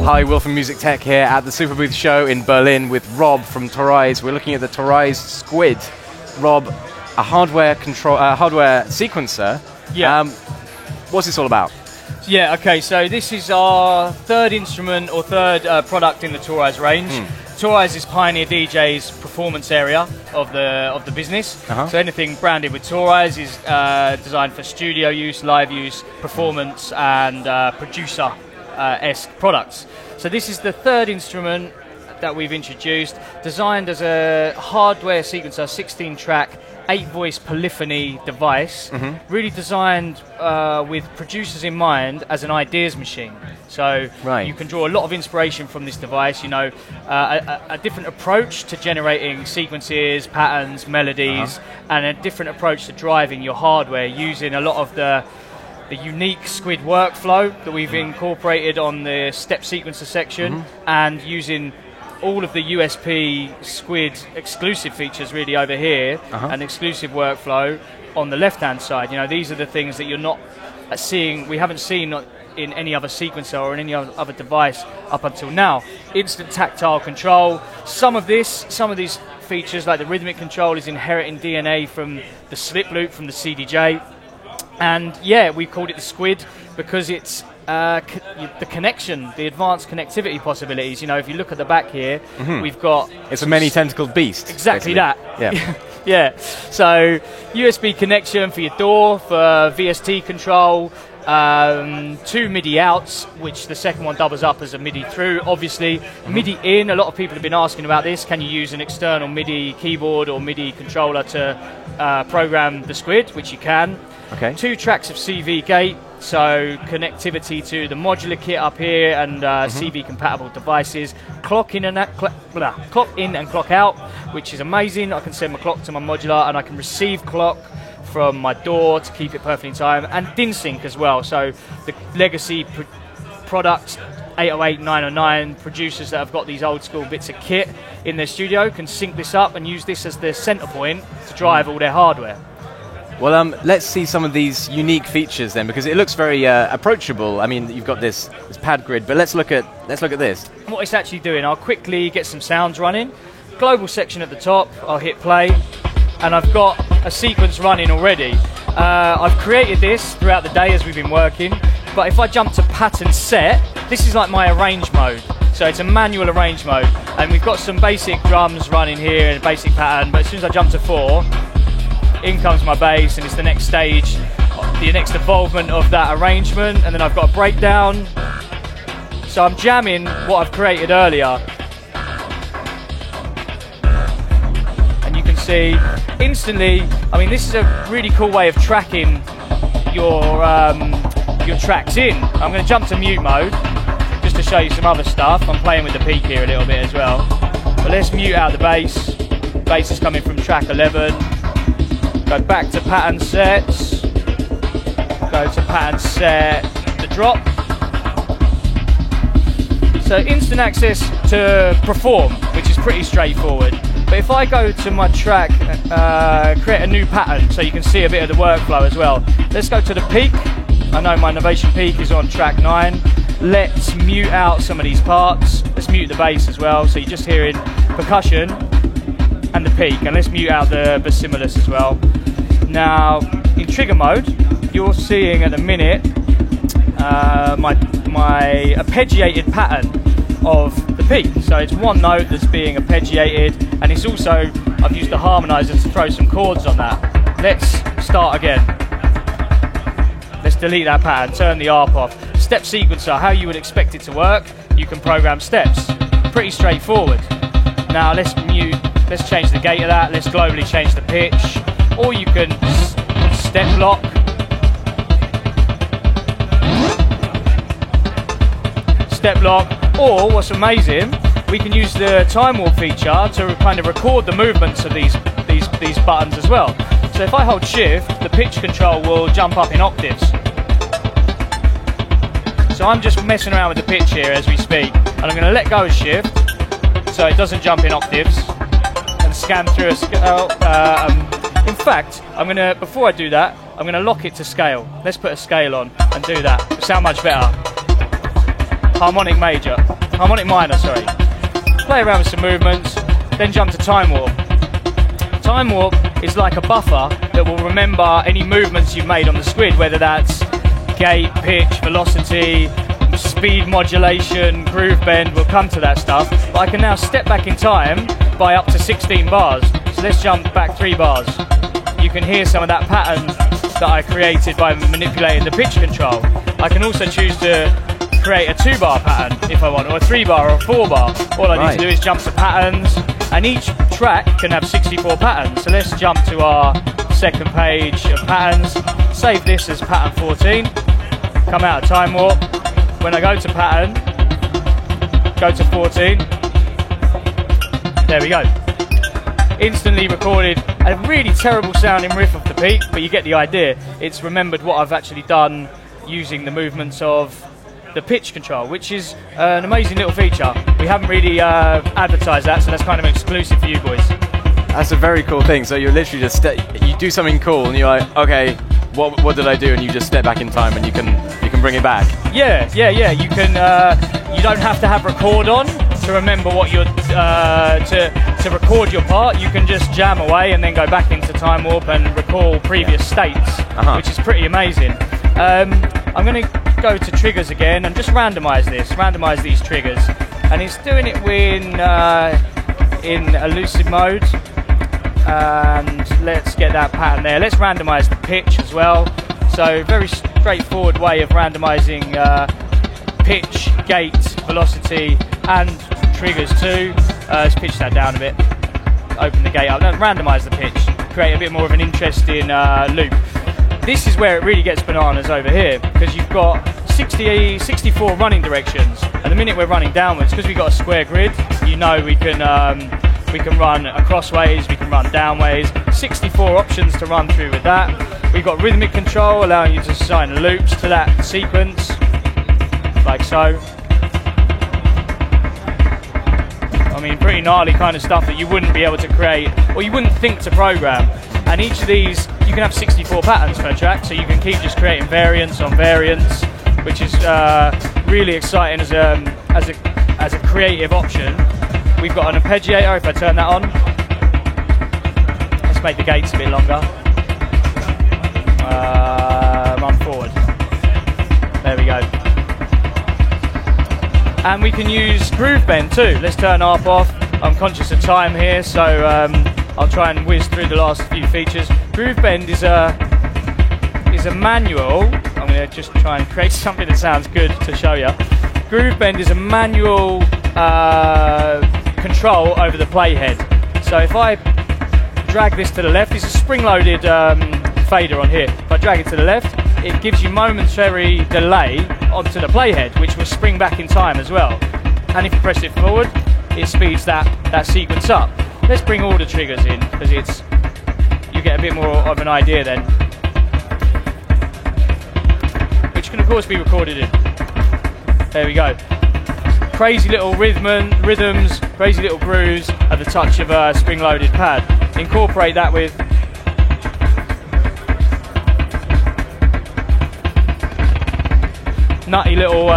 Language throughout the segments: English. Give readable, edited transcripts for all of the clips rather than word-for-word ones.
Hi, Will from Music Tech here at the Superbooth show in Berlin with Rob from Torais. We're looking at the Torais Squid. Rob, a hardware sequencer. Yeah. What's this all about? Yeah, okay, so this is our third instrument or third product in the Torais range. Torais is Pioneer DJ's performance area of the business. So anything branded with Torais is designed for studio use, live use, performance, and producer-esque products. So this is the third instrument that we've introduced, designed as a hardware sequencer, 16-track, 8-voice polyphony device, really designed with producers in mind as an ideas machine. So you can draw a lot of inspiration from this device, you know, a different approach to generating sequences, patterns, melodies, and a different approach to driving your hardware using a lot of the unique Squid workflow that we've incorporated on the step sequencer section, and using all of the USP Squid exclusive features really over here, and exclusive workflow on the left-hand side. You know, these are the things that you're not seeing, we haven't seen in any other sequencer or in any other device up until now. Instant tactile control. Some of these features, like the rhythmic control, is inheriting DNA from the slip loop from the CDJ. And yeah, we called it the Squid because it's the connection, the advanced connectivity possibilities. You know, if you look at the back here, we've got... It's a many-tentacled beast. Exactly basically. that. Yeah. Yeah. So USB connection for your DAW, for VST control, 2 MIDI outs, which the second one doubles up as a MIDI through. Obviously, MIDI in, a lot of people have been asking about this. Can you use an external MIDI keyboard or MIDI controller to program the Squid, which you can. 2 tracks of CV gate, so connectivity to the modular kit up here and CV compatible devices. Clock in and clock out, which is amazing. I can send my clock to my modular and I can receive clock from my DAW to keep it perfectly in time, and DIN sync as well. So the legacy products, 808, 909 producers that have got these old school bits of kit in their studio can sync this up and use this as their center point to drive all their hardware. Well, let's see some of these unique features then, because it looks very approachable. I mean, you've got this pad grid, but let's look at this. What it's actually doing, I'll quickly get some sounds running. Global section at the top, I'll hit play, and I've got a sequence running already. I've created this throughout the day as we've been working, but if I jump to pattern set, this is like my arrange mode. So it's a manual arrange mode, and we've got some basic drums running here and a basic pattern, but as soon as I jump to 4, in comes my bass, and it's the next stage, the next evolvement of that arrangement, and then I've got a breakdown. So I'm jamming what I've created earlier. And you can see instantly, I mean, this is a really cool way of tracking your tracks in. I'm going to jump to mute mode, just to show you some other stuff. I'm playing with the peak here a little bit as well. But let's mute out the bass. Bass is coming from track 11. Go back to pattern sets, go to pattern set, the drop. So instant access to perform, which is pretty straightforward. But if I go to my track, create a new pattern so you can see a bit of the workflow as well. Let's go to the peak. I know my Novation peak is on track 9. Let's mute out some of these parts. Let's mute the bass as well, so you're just hearing percussion and the peak, and let's mute out the stimulus as well. Now, in trigger mode, you're seeing at the minute my arpeggiated pattern of the peak. So it's one note that's being arpeggiated, and it's also, I've used the harmonizer to throw some chords on that. Let's start again. Let's delete that pattern, turn the ARP off. Step sequencer, how you would expect it to work, you can program steps. Pretty straightforward. Now let's change the gate of that, let's globally change the pitch, or you can step lock, or what's amazing, we can use the time warp feature to kind of record the movements of these buttons as well. So if I hold shift, the pitch control will jump up in octaves. So I'm just messing around with the pitch here as we speak, and I'm going to let go of shift so it doesn't jump in octaves, and scan through a scale. In fact, before I do that, I'm going to lock it to scale. Let's put a scale on and do that. It'll sound much better. harmonic minor, sorry. Play around with some movements, then jump to time warp. Time warp is like a buffer that will remember any movements you've made on the squid, whether that's gate, pitch, velocity, speed modulation, groove bend. We'll come to that stuff. But I can now step back in time by up to 16 bars. So let's jump back 3 bars. You can hear some of that pattern that I created by manipulating the pitch control. I can also choose to create a 2-bar pattern if I want, or a 3-bar or a 4-bar. All I need to do is jump to patterns, and each track can have 64 patterns. So let's jump to our second page of patterns, save this as pattern 14, come out of time warp. When I go to pattern, go to 14, there we go. Instantly recorded a really terrible sounding riff of the peak, but you get the idea. It's remembered what I've actually done using the movements of the pitch control, which is an amazing little feature. We haven't really advertised that, so that's kind of exclusive for you boys. That's a very cool thing. So you're literally just you do something cool, and you're like, okay, what did I do? And you just step back in time, and you can bring it back. Yeah. You can. You don't have to have record on to remember what you're to record your part. You can just jam away and then go back into time warp and recall previous states, which is pretty amazing. I'm going to go to triggers again and just randomize these triggers, and it's doing it in elusive mode. And let's get that pattern there. Let's randomize the pitch as well. So very straightforward way of randomizing pitch, gate, velocity, and triggers too. Let's pitch that down a bit. Open the gate up. Now randomize the pitch. Create a bit more of an interesting loop. This is where it really gets bananas over here, because you've got 64 running directions. At the minute we're running downwards, because we've got a square grid, you know we can run crossways, we can run downways. 64 options to run through with that. We've got rhythmic control, allowing you to assign loops to that sequence, like so. I mean, pretty gnarly kind of stuff that you wouldn't be able to create, or you wouldn't think to program. And each of these, you can have 64 patterns per track, so you can keep just creating variants on variants, which is really exciting as a creative option. We've got an arpeggiator, if I turn that on. Let's make the gates a bit longer. Run forward. There we go. And we can use groove bend too. Let's turn ARP off. I'm conscious of time here, so I'll try and whiz through the last few features. Groove bend is a manual. I'm going to just try and create something that sounds good to show you. Groove bend is a manual control over the playhead. So if I drag this to the left, it's a spring-loaded fader on here. If I drag it to the left, it gives you momentary delay onto the playhead, which will spring back in time as well. And if you press it forward, it speeds that sequence up. Let's bring all the triggers in, because you get a bit more of an idea then, which can of course be recorded in. There we go. Crazy little rhythms, crazy little grooves at the touch of a spring-loaded pad. Incorporate that with nutty little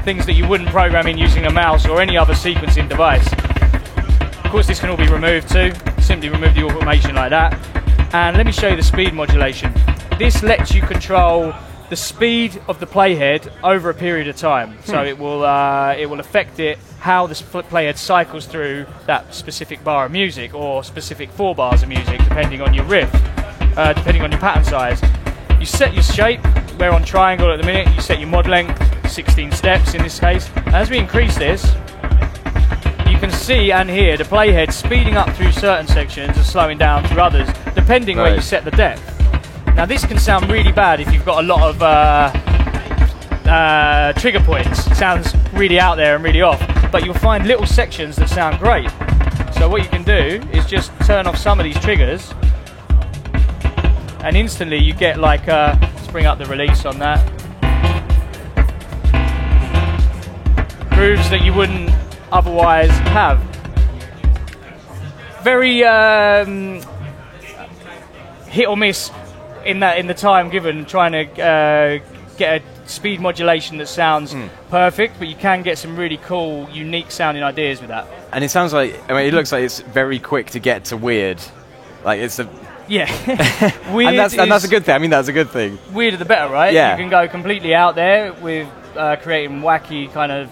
things that you wouldn't program in using a mouse or any other sequencing device. Of course, this can all be removed too. Simply remove the automation like that. And let me show you the speed modulation. This lets you control the speed of the playhead over a period of time. So it will affect how the playhead cycles through that specific bar of music, or specific 4 bars of music, depending on your riff, depending on your pattern size. You set your shape. We're on triangle at the minute. You set your mod length, 16 steps in this case. As we increase this, you can see and hear the playhead speeding up through certain sections and slowing down through others, depending where you set the depth. Now this can sound really bad if you've got a lot of trigger points. It sounds really out there and really off, but you'll find little sections that sound great. So what you can do is just turn off some of these triggers, and instantly you get like, let's bring up the release on that. Grooves that you wouldn't otherwise have. Very hit or miss in the time given, trying to get a speed modulation that sounds perfect, but you can get some really cool, unique sounding ideas with that. And it sounds like, I mean, it looks like it's very quick to get to weird. Like it's a yeah, weird and that's a good thing. I mean, that's a good thing. Weirder the better, right? Yeah. You can go completely out there with creating wacky kind of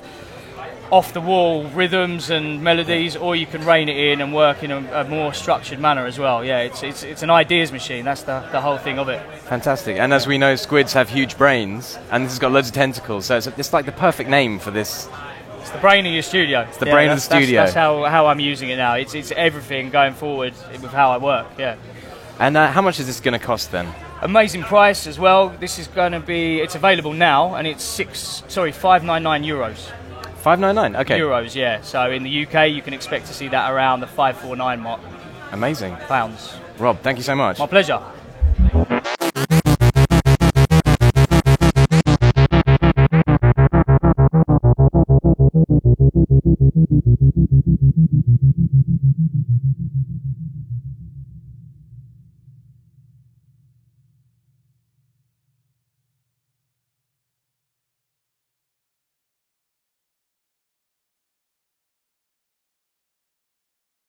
off-the-wall rhythms and melodies, or you can rein it in and work in a more structured manner as well. Yeah, it's an ideas machine. That's the whole thing of it. Fantastic. And as we know, squids have huge brains, and this has got loads of tentacles, so it's like the perfect name for this. It's the brain of your studio. It's the brain of the studio. That's how I'm using it now. It's everything going forward with how I work. Yeah. And how much is this going to cost then? Amazing price as well. This is going to be. It's available now, and it's 599 euros. 599. Okay. Euros, yeah. So in the UK, you can expect to see that around the 549 mark. Amazing. Pounds. Rob, thank you so much. My pleasure.